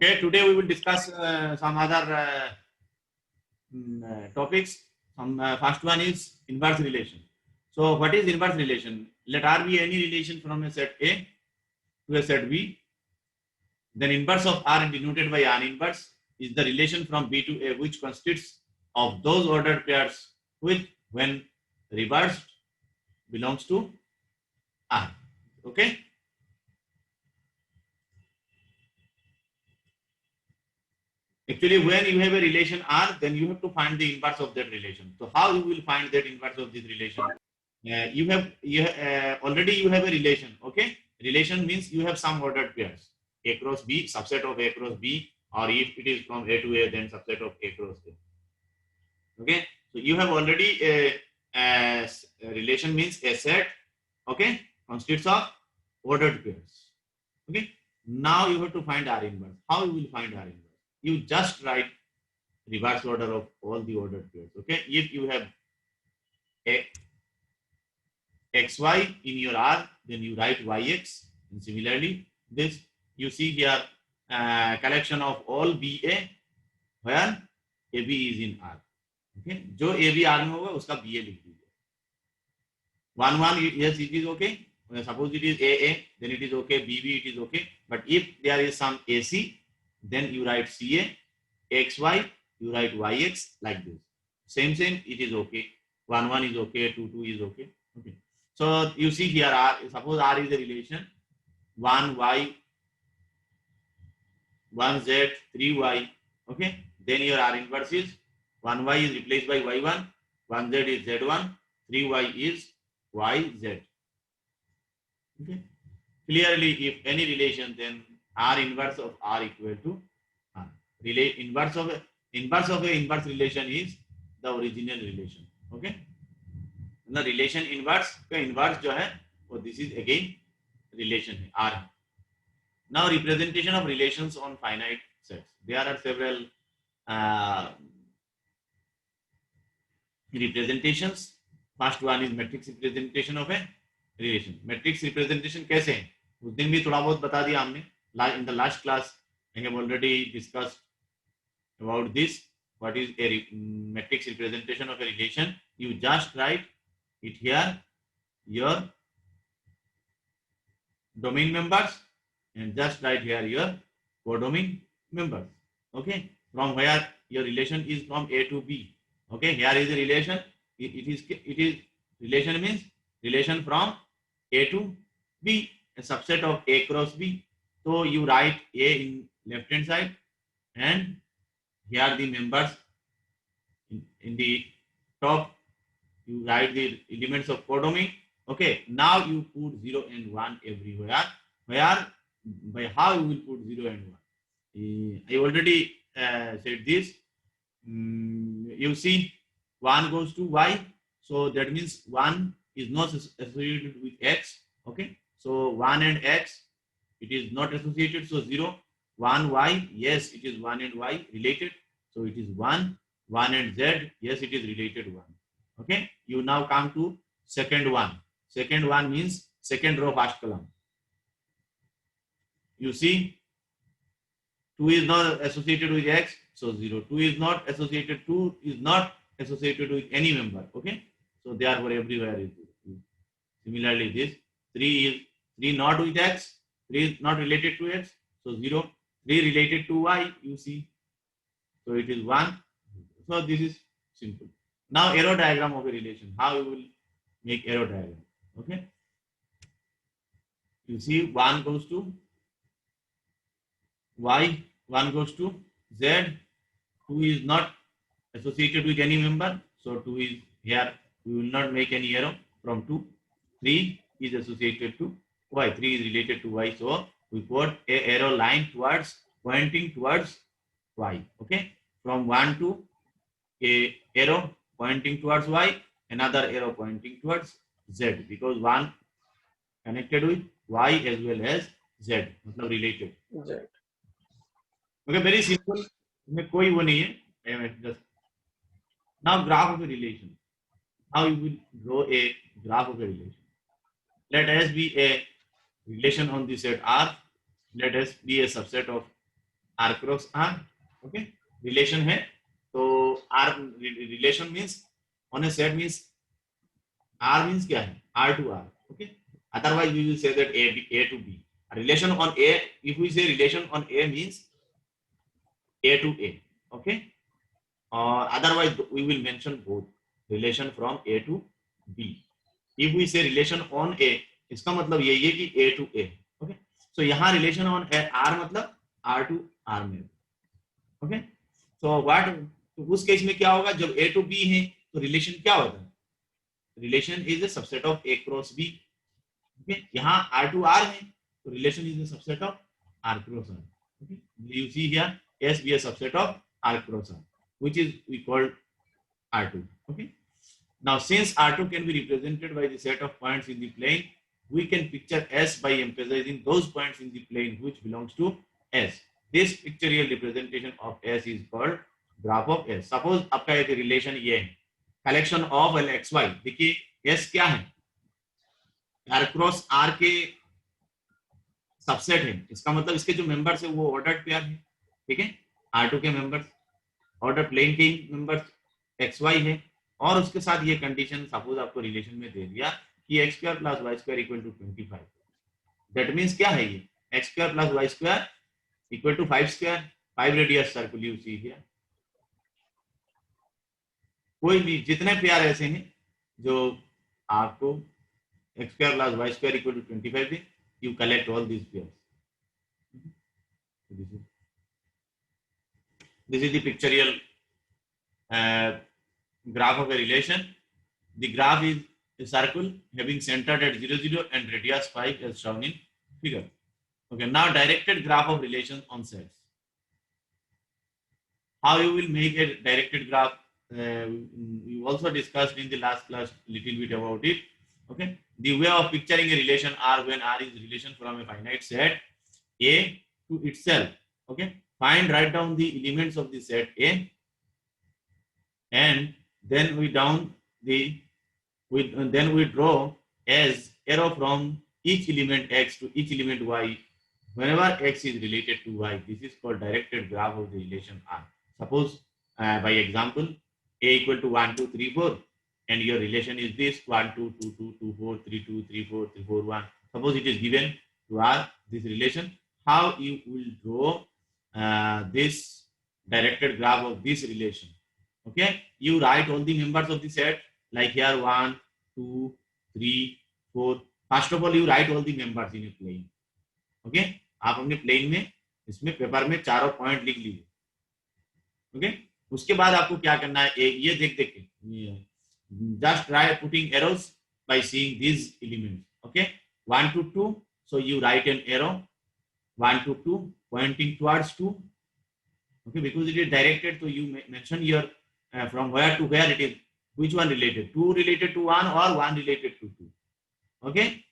Okay, today we will discuss some other topics. First one is inverse relation. So what is inverse relation? Let R be any relation from a set A to a set B. Then inverse of R denoted by R inverse is the relation from B to A which consists of those ordered pairs which when reversed belongs to R. Okay. Actually, when you have a relation R, then you have to find the inverse of that relation. So how you will find that inverse of this relation? Already you have a relation. Okay, relation means you have some ordered pairs A cross B, subset of A cross B, or if it is from A to A, then subset of A cross A. Okay, so you have already a relation means a set. Okay, consists of ordered pairs. Okay, now you have to find R inverse. How you will find R inverse? You just write reverse order of all the ordered pairs. Okay, if you have a xy in your R, then you write yx. And similarly, this you see here collection of all BA where AB is in R. Okay, जो AB R में होगा उसका BA लिख दीजिए. 1 yes it is okay. Suppose it is AA, then it is okay. BB it is okay. But if there is some AC, then you write CA. XY you write YX like this. Same it is okay. 1 is okay. 2 is okay. Okay. So you see here R. Suppose R is a relation 1Y, 1Z, 3Y. Okay. Then your R inverse is 1Y is replaced by Y1, 1Z is Z1, 3Y is YZ. Okay. Clearly, if any relation, then R inverse of R equal to R. Inverse of a inverse relation is the original relation. Okay. The relation inverse का inverse जो है वो this is again relation है R. Now representation of relations on finite sets. There are several representations. First one is matrix representation of a relation. Matrix representation कैसे है? उस दिन भी थोड़ा बहुत बता दिया हमने. In the last class, I have already discussed about this. What is a matrix representation of a relation? You just write it here, your domain members, and just write here your codomain members. Okay, from where your relation is from A to B. Okay, here is a relation. It is relation means relation from A to B, a subset of A cross B. So you write A in left hand side, and here the members in the top. You write the elements of codomain. Okay, now you put 0 and 1 everywhere. Where by how you will put 0 and 1? I already said this. You see 1 goes to Y, so that means 1 is not associated with X. Okay, so 1 and X it is not associated, so 0. 1 Y, yes it is 1 and Y related, so it is 1. 1 and Z, yes it is related 1. Okay, you now come to second one. Second one means second row first column. You see 2 is not associated with X, so 0. 2 is not associated with any member. Okay, so therefore everywhere is 0. Similarly this 3 not with X, 3 is not related to X, so 0. 3 related to Y, you see, so it is 1. So this is simple. Now arrow diagram of a relation. How you will make arrow diagram? Okay. You see 1 goes to Y, 1 goes to Z. 2 is not associated with any member, so 2 is here. We will not make any arrow from 2. 3 is associated to Y. 3 is related to Y, so we put a arrow line pointing towards Y. Okay. From 1 to a arrow pointing towards Y, another arrow pointing towards Z, because 1 connected with Y as well as Z, मतलब related. Z. Okay, very simple. इसमें कोई वो नहीं है. Just now graph of a relation. How you will draw a graph of a relation? Let S be a relation on the set R. Let S be a subset of R cross R. Okay, relation है तो R relation means on a set means R means क्या है R to R. Okay, otherwise we will say that A to B. Relation on A, if we say relation on A means A to A. Okay, or otherwise we will mention both relation from A to B. If we say relation on A, इसका मतलब यही है कि A to A. Okay, so यहाँ relation on R मतलब R to R में. Okay, so what, तो उस केस में क्या होगा जब A to B है तो रिलेशन क्या होता है, relation is a subset of A cross B. Okay, यहाँ R to R है तो relation is a subset of R cross R. Okay, you see here S be a subset of R cross R, which is we call R2. Okay, now since R2 can be represented by the set of points in the plane, we can picture S by emphasizing those points in the plane which belongs to S. This pictorial representation of S is called graph of S. Suppose आपका एक relation ये है collection of x Y. देखिए S क्या है, R cross R के subset है, इसका मतलब इसके जो मेंबर्स है वो ऑर्डर्ड पेयर है. ठीक है, R2 के मेंबर्स ऑर्डर प्लेन के मेंबर्स एक्स वाई है और उसके साथ ये कंडीशन सपोज आपको रिलेशन में दे दिया कि X square plus Y square equal to 25. That means क्या है ये X square plus Y square equal to 5 square, 5 radius circle you see here. कोई भी जितने पेयर ऐसे हैं जो आपको X square plus Y square equal to 25 दे, you collect all these pairs. This is the pictorial graph of a relation. The graph is a circle having centered at 0, 0 and radius 5 as shown in figure. Okay, now directed graph of relations on sets. How you will make a directed graph? We also discussed in the last class little bit about it. Okay, the way of picturing a relation R when R is relation from a finite set A to itself. Okay, find, write down the elements of the set A, and then we draw as arrow from each element X to each element Y whenever X is related to Y. This is called directed graph of the relation R. Suppose by example A equal to 1, 2, 3, 4 and your relation is this 1, 2, 2, 2, 2, 4, 3, 2, 3, 4, 3, 4, 1. Suppose it is given to R this relation. How you will draw this directed graph of this relation? Okay, you write all the members of the set like here 1, 2, 3, 4. First of all you write all the members in a plane. Okay, आप अपने plane में इसमें paper में चारों point लिख लीजिए. Okay, उसके बाद आपको क्या करना है, ये देख के just try putting arrows by seeing these elements. Okay, 1 to 2, so you write an arrow 1 to 2 pointing towards 2. Okay, because it is directed, so you mention your from where to where it is, which one related, 2 related to 1 or 1 related to 2. Okay,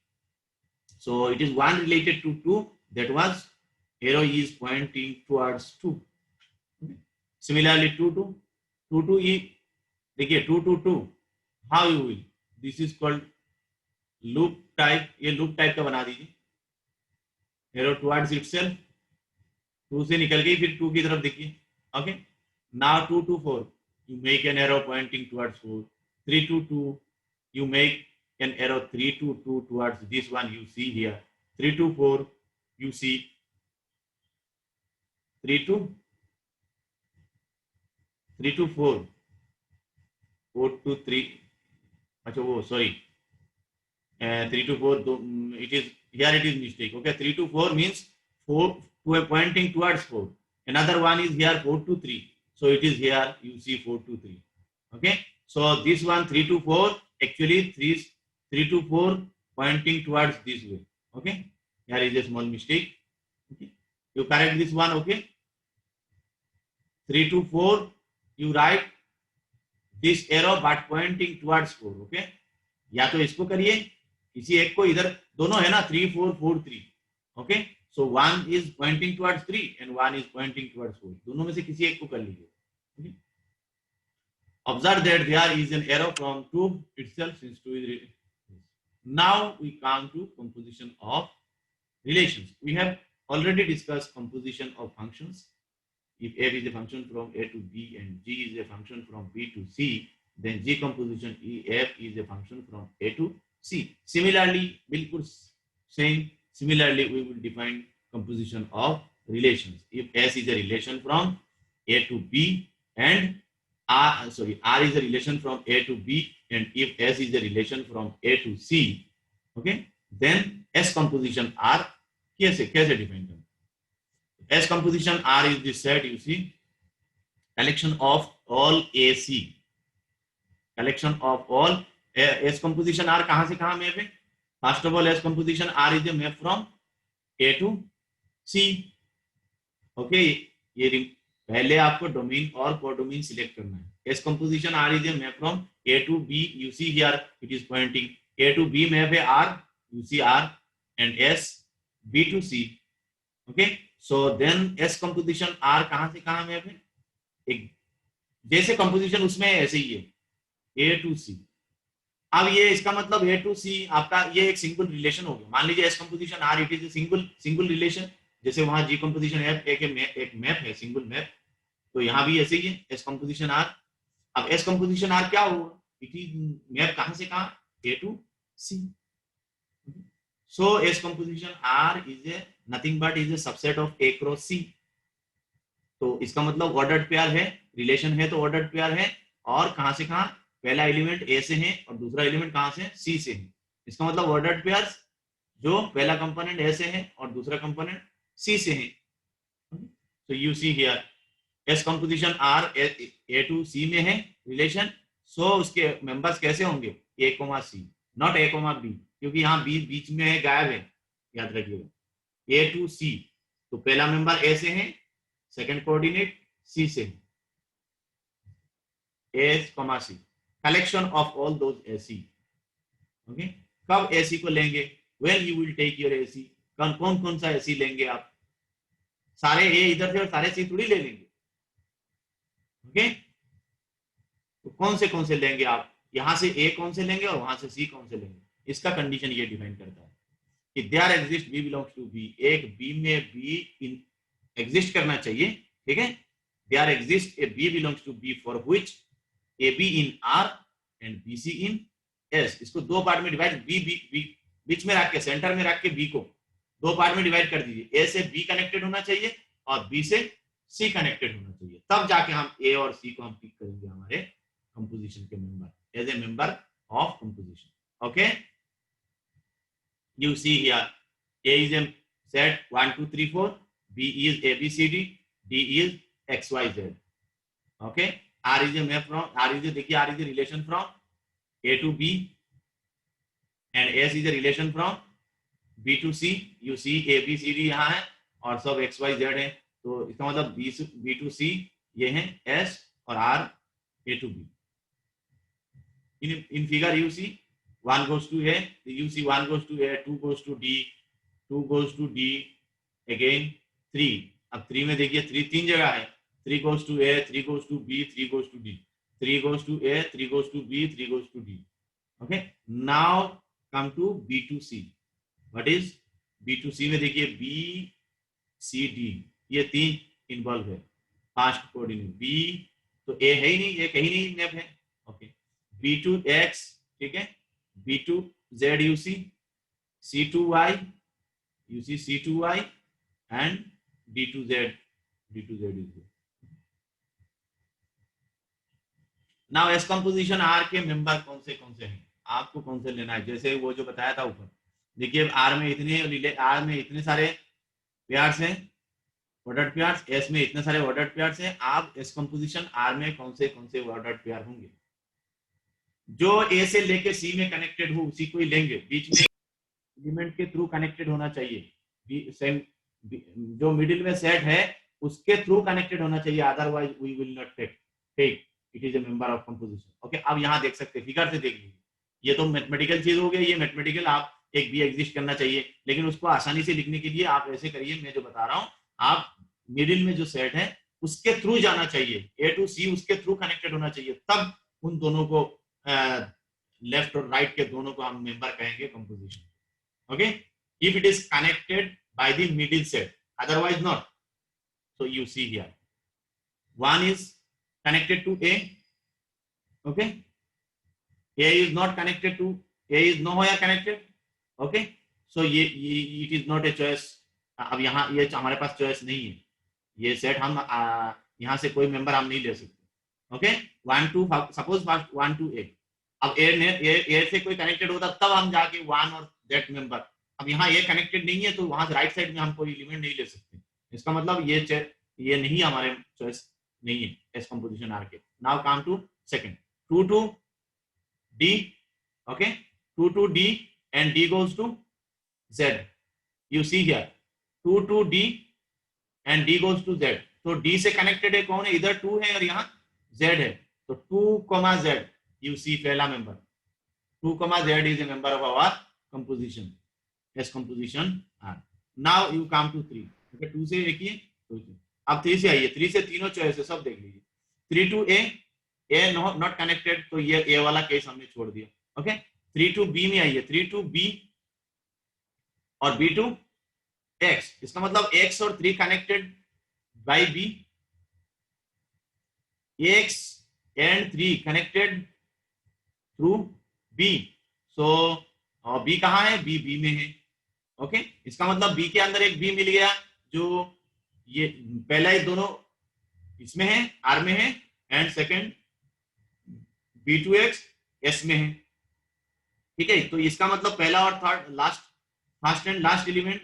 so it is 1 related to 2, that was arrow is pointing towards 2. Okay. Similarly 2 to 2 देखिए 2 to 2, how you will, this is called loop type. ये loop type का बना दीजिए, arrow towards itself, 2 से निकल गई फिर 2 की तरफ देखिए. Okay, now 2 to 4 you make an arrow pointing towards 4. 3 to 2 you make an arrow 3 to 2 towards this one you see here. 3 to 4 you see 3 to 4, 4 to 3. अच्छा वो sorry, 3 to 4 it is here, it is mistake. Okay, 3 to 4 means 4 to pointing towards 4. Another one is here 4 to 3, so it is here you see 4 to 3. Okay, so this one 3 to 4 actually 3 to 4 pointing towards this way. Okay, here is a small mistake. Okay, you correct this one. Okay, 3 to 4 you write this arrow but pointing towards 4. Okay, या तो इसको करिए, किसी एक को, इधर दोनों है ना 3 4 4 3. Okay, so one is pointing towards 3 and one is pointing towards 4. दोनों में से किसी एक को कर लीजिए. Okay? Observe that there is an arrow from 2 itself since 2 is. Now we come to composition of relations. We have already discussed composition of functions. if F is a function from A to B and G is a function from B to C, then G composition F is a function from A to C. Similarly, bilkul same. Similarly, we will define composition of relations. If S is a relation from A to B and R is a relation from A to B, and if S is a relation from A to C, okay, then S composition R कैसे define करना? S composition R is the set, you see, collection of all AC, collection of all S composition R कहां से कहां map है? First of all, S composition R is a map from A to C. Okay, ये पहले आपको domain और codomain select करना है. S composition R is a map from A to B. You see here it is pointing A to B map है R. You see R and S B to C. Okay, so then S composition R कहां से कहां map है? एक जैसे composition उसमें ऐसे ही है A to C. अब ये इसका मतलब A to C आपका ये एक सिंगल रिलेशन हो गया. मान लीजिए S composition R it is single relation. जैसे वहां G composition F एक मैप है, सिंगल मैप. तो यहाँ भी ऐसे ही है S composition R. अब S composition R क्या होगा? इट इज मैप कहां से कहां? A to C. So S composition R is a nothing but is a subset of A cross C. तो इसका मतलब ऑर्डर्ड पेयर है, रिलेशन है तो ऑर्डर्ड पेयर है. और कहां से कहां? पहला एलिमेंट A से है और दूसरा एलिमेंट कहां से? C से है. इसका मतलब ऑर्डर्ड पेयर्स जो पहला कंपोनेंट A से है और दूसरा कंपोनेंट C से है. So you see here S composition R A to C में है रिलेशन. सो उसके मेंबर्स कैसे होंगे? A, C, not A, B, क्योंकि यहाँ B बीच में है, गायब है, याद रखिएगा. A to C, तो पहला मेंबर A से है, सेकंड कोऑर्डिनेट C से है. A, C, collection of all those AC. Okay, कब AC को लेंगे? When you will take your AC. कौन कौन सा AC लेंगे आप? सारे A इधर से और सारे C थोड़ी ले लेंगे. ओके, तो कौन से लेंगे आप? यहां से A कौन से लेंगे और वहां से C कौन से लेंगे? इसका कंडीशन ये डिफाइन करता है कि there exist B belongs to B. एक B में B एग्जिस्ट करना चाहिए. ठीक है, there exist a B belongs to B for which AB in R and BC in S. इसको दो पार्ट में डिवाइड, B बीच में रख के, सेंटर में रख के B को दो पार्ट में डिवाइड कर दीजिए. A से B कनेक्टेड होना चाहिए और B से C कनेक्टेड होना चाहिए. तब जाके हम A और C को हम पिक करेंगे हमारे कंपोजिशन के member as a member of composition. Okay, you see here A is a set 1 2 3 4, B is ABCD, D is XYZ. Okay, R is a map from, देखिए R is a relation from A to B and S is a relation from B to C. You see ABCD यहाँ है और सब XYZ है. तो इसका मतलब B to C ये है S और R A to B. In figure you see 1 goes to A, you see 1 goes to A, 2 goes to D, 2 goes to D, again 3. अब 3 में देखिए 3 जगह है. 3 goes to A, 3 goes to B, 3 goes to D, 3 goes to A, 3 goes to B, 3 goes to D. Okay, now come to B to C. What is B to C में देखिए B, C, D, ये 3 involve है. Fast coordinate B तो A है ही नहीं, ये कहीं नहीं मैप है. ओके, B to X, ठीक है, B to Z you see, C to Y you see, C to Y and D to Z is here. Now S composition R के मेंबर कौन से हैं? आपको कौन से लेना है? जैसे वो जो बताया था ऊपर, देखिए R में इतने सारे पेयर्स हैं, ऑर्डर्ड पेयर्स. S में इतने सारे ऑर्डर्ड पेयर्स हैं. आप S composition R में कौन से ऑर्डर्ड पेयर होंगे? जो A से लेके C में कनेक्टेड हो उसी को ही लेंगे. बीच में एलिमेंट के थ्रू कनेक्टेड होना चाहिए. सेम जो मिडिल में सेट है उसके थ्रू कनेक्टेड होना चाहिए, otherwise we will not take it is a member of composition. Okay, अब यहाँ देख सकते हैं, फिगर से देख लीजिए. ये तो मैथमेटिकल चीज हो गई. ये मैथमेटिकल आप एक भी एग्जिस्ट करना चाहिए, लेकिन उसको आसानी से लिखने के लिए आप ऐसे करिए, मैं जो बता रहा हूँ, आप मिडिल में जो सेट है उसके थ्रू जाना चाहिए. A to C उसके थ्रू कनेक्टेड होना चाहिए, तब उन दोनों को लेफ्ट और राइट के दोनों को हम मेंबर कहेंगे composition. Okay, if it is connected by the middle set, otherwise not. So you see here 1 is connected to A. Okay, A is not connected to A is nowhere connected. Okay, so ये it is not a choice. अब यहाँ ये हमारे पास choice नहीं है, ये set हम यहाँ से कोई मेंबर हम नहीं ले सकते. Okay, 1 2 suppose 1 2 8. अब ए से कोई कनेक्टेड होता तब हम जाके 1 और दैट मेंबर. अब यहाँ ए कनेक्टेड नहीं है तो वहां से राइट साइड में हम कोई एलिमेंट नहीं ले सकते. इसका मतलब ये नहीं हमारे चॉइस नहीं है एस कंपोजिशन आर के. Now come to second 2 to D. Okay, 2 to D and D goes to Z. You see here 2 to D and D goes to Z. तो D से कनेक्टेड है कौन है, इधर 2 है और यहाँ Z है. तो 2, Z you see पहला member 2, Z is a member of our composition S composition R. Now you come to 3. Okay, 2 से एक ही है. अब 3 से आइए. 3 से तीनों चॉइस है, सब देख लीजिए. 3 to A नॉट कनेक्टेड, तो ये ए वाला केस हमने छोड़ दिया. ओके, 3 to B में आइए. 3 to B और B to X. इसका मतलब X और 3 connected by B. X and 3 connected through B. So B कहाँ है, B में है. ओके, इसका मतलब B के अंदर एक B मिल गया, जो ये पहला ये दोनों इसमें है, R में है, एंड सेकेंड B2X S में है. ठीक है, तो इसका मतलब पहला और third last first and last element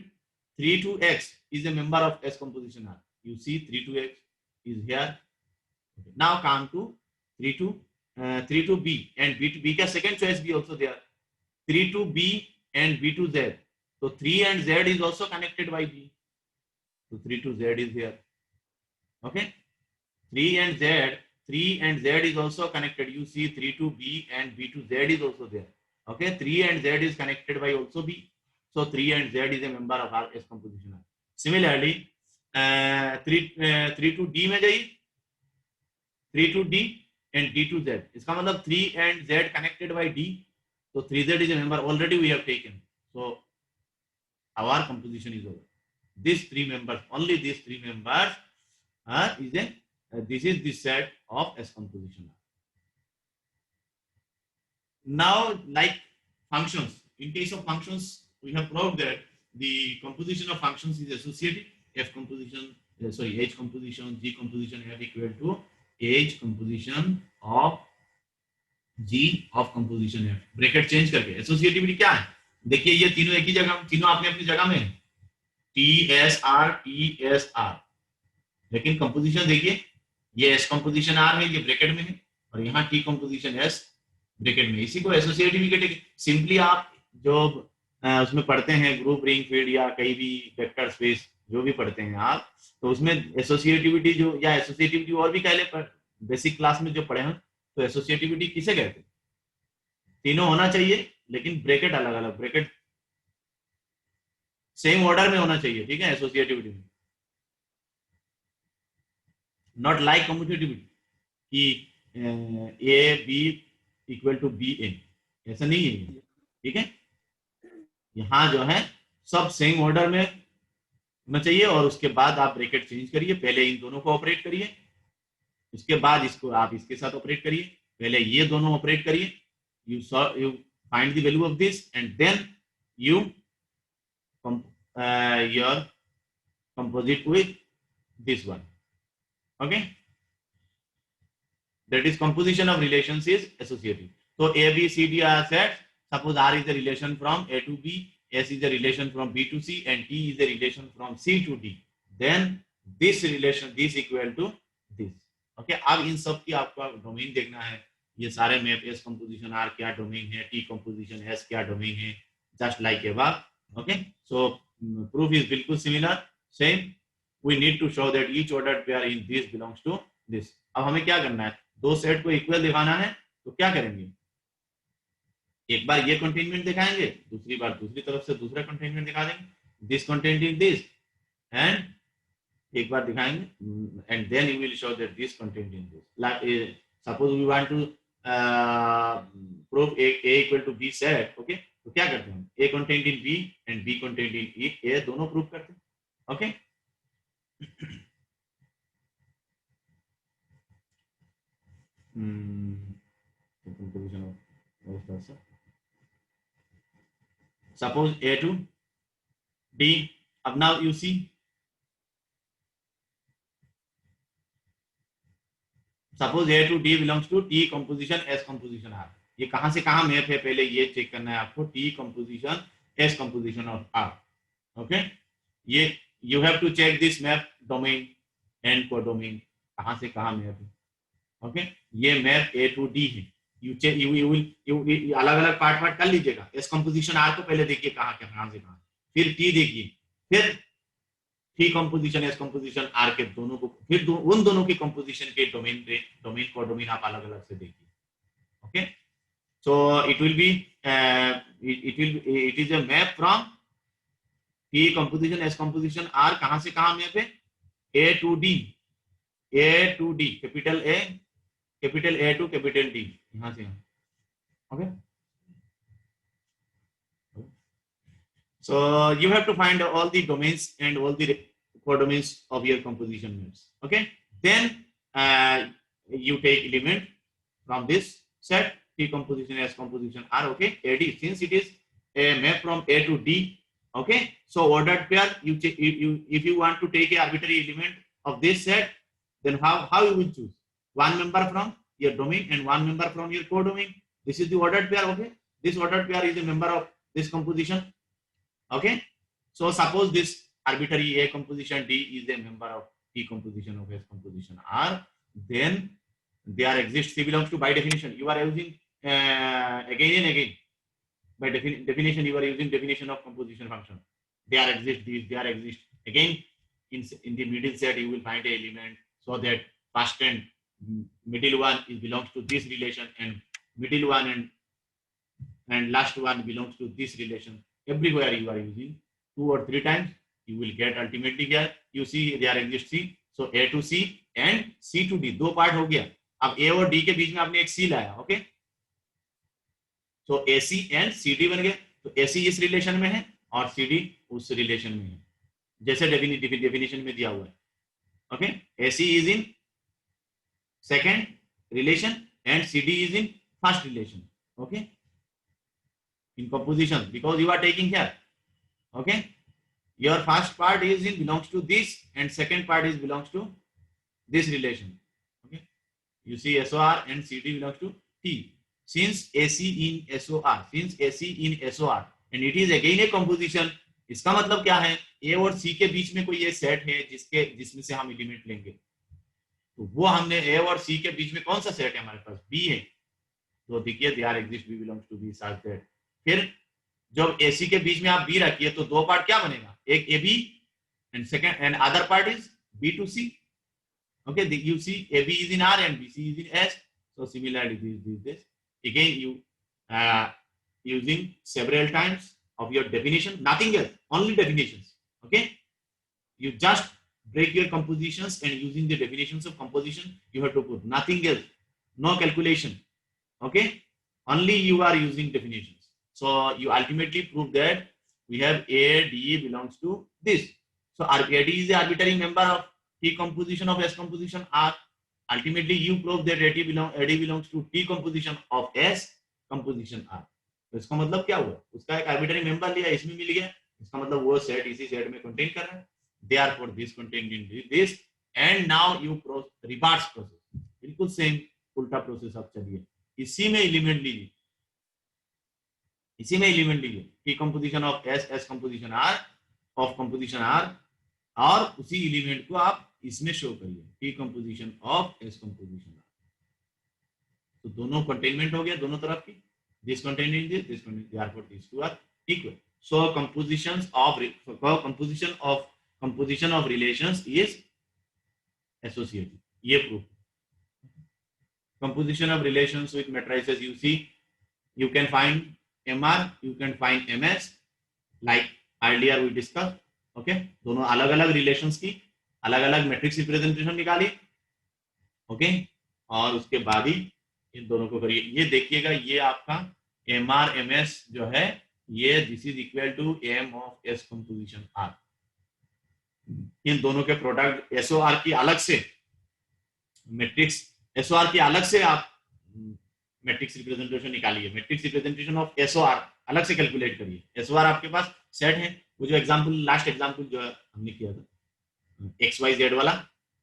3 to X is a member of S composition R. You see 3 to X is here. Okay. Now come to 3 to B and B to B का second choice भी also there. 3 to B and B to Z. So 3 and Z is also connected by B. So 3 to Z is here. Okay, 3 and Z is also connected. You see 3 to B and B to Z is also there. Okay, 3 and Z is connected by also B. So 3 and Z is a member of our S composition. Similarly, 3 to D में जाइए. 3 to D and D to Z. इसका मतलब 3 and Z connected by D. So 3Z is a member. Already we have taken. So our composition is over. These three members, only these three members this is the set of S composition. Now, like functions, in case of functions, we have proved that the composition of functions is associative. F composition, H composition, G composition F equal to H composition of G of composition F. Bracket change करके associativity क्या है, देखिए ये तीनों एक ही जगह, तीनों आपने अपनी जगह में TSR, लेकिन कंपोजिशन देखिए ये S कंपोजिशन R है, ये ब्रैकेट में है, और यहाँ T कंपोजिशन S ब्रैकेट में. इसी को एसोसिएटिविटी सिंपली आप जो उसमें पढ़ते हैं ग्रुप रिंग फील्ड या कहीं भी वेक्टर स्पेस जो भी पढ़ते हैं आप, तो उसमें एसोसिएटिविटी जो या एसोसिएटिविटी और भी पहले बेसिक क्लास में जो पढ़े हैं, तो एसोसिएटिविटी किसे कहते हैं, तीनों होना चाहिए लेकिन ब्रैकेट अलग अलग, ब्रैकेट सेम ऑर्डर में होना चाहिए. ठीक है, एसोसिएटिविटी में, नॉट लाइक कम्यूटेटिविटी कि A B equal to B A, ऐसा नहीं है. ठीक है, यहां जो है सब सेम ऑर्डर में होना चाहिए, और उसके बाद आप ब्रैकेट चेंज करिए. पहले इन दोनों को ऑपरेट करिए, उसके बाद इसको आप इसके साथ ऑपरेट करिए. पहले ये दोनों ऑपरेट करिए, you find the value of this and then you your composite with this one. Okay, that is composition of relations is associative. So A, B, C, D are sets. Suppose R is a relation from A to B, S is a relation from B to C, and T is a relation from C to D. Then this relation, this equal to this. Okay, अब इन सब की आपका domain देखना है. ये सारे map S composition R क्या domain है, टी कंपोजिशन एस क्या डोमेन है, just like above. Okay, so proof is बिल्कुल similar, same. We need to show that each ordered pair in this belongs to this. अब हमें क्या करना है, दो सेट को इक्वल दिखाना है, तो क्या करेंगे, एक बार ये कंटेनमेंट दिखाएंगे, दूसरी बार दूसरी तरफ से दूसरा कंटेनमेंट दिखा देंगे, दिस कंटेनिंग दिस, एंड एक बार दिखाएंगे, and then you will show that this containing this. Suppose we want to prove A equal to B set. Okay, तो क्या करते हैं, A contained in B and B contained in A दोनों prove करते हैं. Okay, composition of structure. Suppose A to D. Now you see, suppose A to D belongs to T composition S composition R. ये कहां से कहां map है, पहले ये चेक करना है आपको. T composition S composition of R. Okay, ये you have to check this map domain and codomain कहां से कहां मैप है. Okay, ये मैप A to D है. You check, you अलग अलग पार्ट कर लीजिएगा. S composition R को पहले देखिए कहां से कहां, फिर T देखिए, फिर T composition S composition R के दोनों को, फिर उन दोनों की composition के डोमेन कोडोमेन आप अलग अलग से देखिए. Okay, so it will be it is a map from T composition S composition R कहां से कहां मैप है, A to D, capital A to capital D, यहां से. Okay, so you have to find all the domains and all the codomains of your composition maps. Okay, then you take element from this set, T composition S composition R. Okay, AD, since it is a map from A to D. Okay, so ordered pair, if you want to take a arbitrary element of this set, then how you will choose one member from your domain and one member from your codomain. This is the ordered pair. Okay, this ordered pair is a member of this composition. Okay, so suppose this arbitrary A composition D is a member of T composition of S composition R, then there exists, C belongs to, by definition you are using again and again, by definition you are using definition of composition function. There exist these, there exist again in the middle set you will find a element, so that first and middle one is belongs to this relation, and middle one and last one belongs to this relation. Everywhere you are using 2 or 3 times, you will get ultimately here you see there exists C. So A to C and C to D, दो part हो गया. अब A और D के बीच में आपने एक C लाया. Okay, so AC and CD बन गए. तो AC इस रिलेशन में है और CD उस रिलेशन में है, जैसे डेफिनेशन में दिया हुआ है. Okay, AC is in second relation and CD is in first relation. Okay, in composition, because you are taking here. Okay, your first part is in belongs to this and second part is belongs to this relation. Okay, you see SOR and CD belongs to T. Since AC in SOR, and it is again a composition, इसका मतलब क्या है, A और C के बीच में कोई ये set है जिसमें से हम एलिमेंट लेंगे. तो वो हमने A और C के बीच में कौन सा सेट है, हमारे पास B है. तो देखिए there exists B belongs to B such that, फिर जब AC के बीच में आप B रखिए तो दो पार्ट क्या बनेगा, एक AB and second and other part is B to C. Okay, you see AB is in R and BC is in S. So similarly this again you using several times of your definition, nothing else, only definitions. Okay, you just break your compositions and using the definitions of composition you have to put, nothing else, no calculation. Okay, only you are using definitions. So you ultimately prove that we have A D belongs to this. So AD is the arbitrary member of T composition of S composition R. Ultimately you prove that AD belongs to T composition of S composition R. तो इसका मतलब क्या हुआ, उसका एक arbitrary member लिया, इसमें मिल गया, इसका मतलब वो सेट इसी सेट में कंटेन कर रहा है. Therefore this contained in this, and now you reverse process, बिल्कुल सेम उल्टा प्रोसेस आप चलिए, इसी में एलिमेंट लीजिए, T composition of S composition R of composition R, और उसी एलिमेंट को आप इसमें शो करिए, T composition of S composition R. तो दोनों कंटेनमेंट हो गया दोनों तरफ की, this contained in this contained, therefore these two are equal. So composition of relations is associative. ये proof. Composition of relations with matrices, you see, you can find MR, you can find MS, like earlier we discussed. Okay, दोनों अलग अलग relations की अलग अलग matrix representation निकालिए. Okay, और उसके बाद ही इन दोनों को करिए. ये देखिएगा, ये आपका MR MS जो है, ये this is equal to M of S composition R. इन दोनों के प्रोडक्ट SOR की अलग से मैट्रिक्स SOR की अलग से आप मैट्रिक्स रिप्रेजेंटेशन निकालिए, मैट्रिक्स रिप्रेजेंटेशन ऑफ एसओआर अलग से कैलकुलेट करिए। एसओआर आपके पास सेट है, वो जो एग्जांपल लास्ट एग्जांपल जो हमने किया था एक्स वाई जेड वाला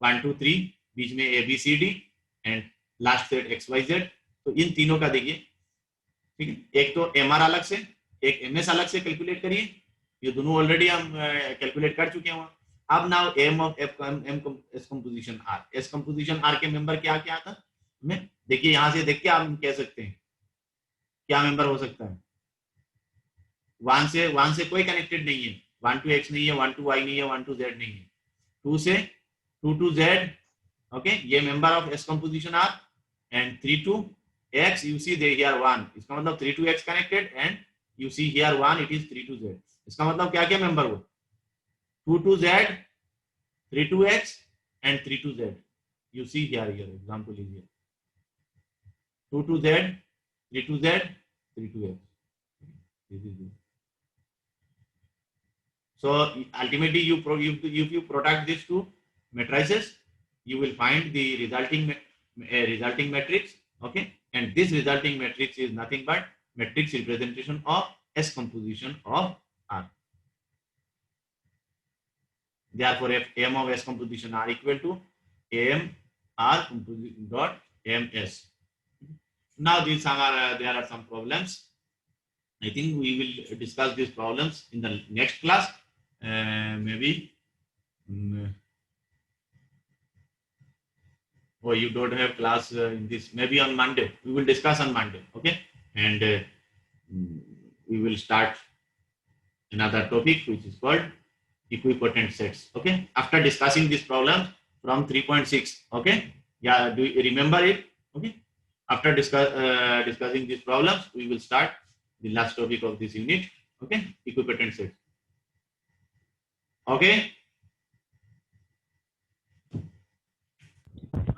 1 2 3 बीच में A B C D and last set X Y Z. तो इन तीनों का देखिए, ठीक है, एक तो एम आर अलग से, एक एम एस अलग से कैलकुलेट करिए, ये दोनों ऑलरेडी हम कैलकुलेट कर चुके हैं। अब now M of F M S composition R, S composition R के मेंबर क्या क्या था हमें, देखिए यहां से देख के आप कह सकते हैं क्या मेंबर हो सकता है। वन से कोई कनेक्टेड नहीं है, 1 to x नहीं है, 1 to y नहीं है, 1 to z नहीं है, 2 से 2 to z, ओके, ये member of S composition R. And 3 to x you see they here 1, इसका मतलब 3 to x connected, and you see here 1 it is 3 to z, इसका मतलब क्या क्या मेंबर हो, 2 to z, 3 to x and 3 to z, you see here example is here 2 to z, 3 to z, 3 to x, this is it. So ultimately if you product these two matrices, you will find the resulting matrix, okay, and this resulting matrix is nothing but matrix representation of S composition of R. Therefore if M of S composition R equal to M R composition dot MS. Now these are there are some problems. I think we will discuss these problems in the next class. Maybe or you don't have class in this, maybe on Monday. We will discuss on Monday, okay? And we will start another topic which is called equipotent sets, okay? After discussing this problem from 3.6, okay? Yeah, do you remember it? Okay. After discussing these problems, we will start the last topic of this unit, okay? Equipotent sets. Okay?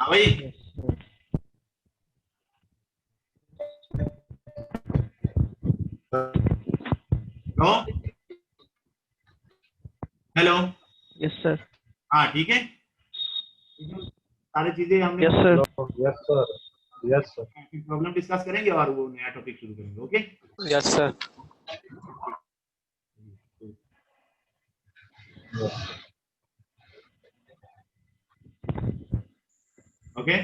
हाँ भाई, hello hello, yes sir, हाँ ठीक है, सारी चीजें हमने yes sir, yes sir, yes sir, problem discuss करेंगे और वो नया टॉपिक शुरू करेंगे, okay? Yes sir. Yes. Okay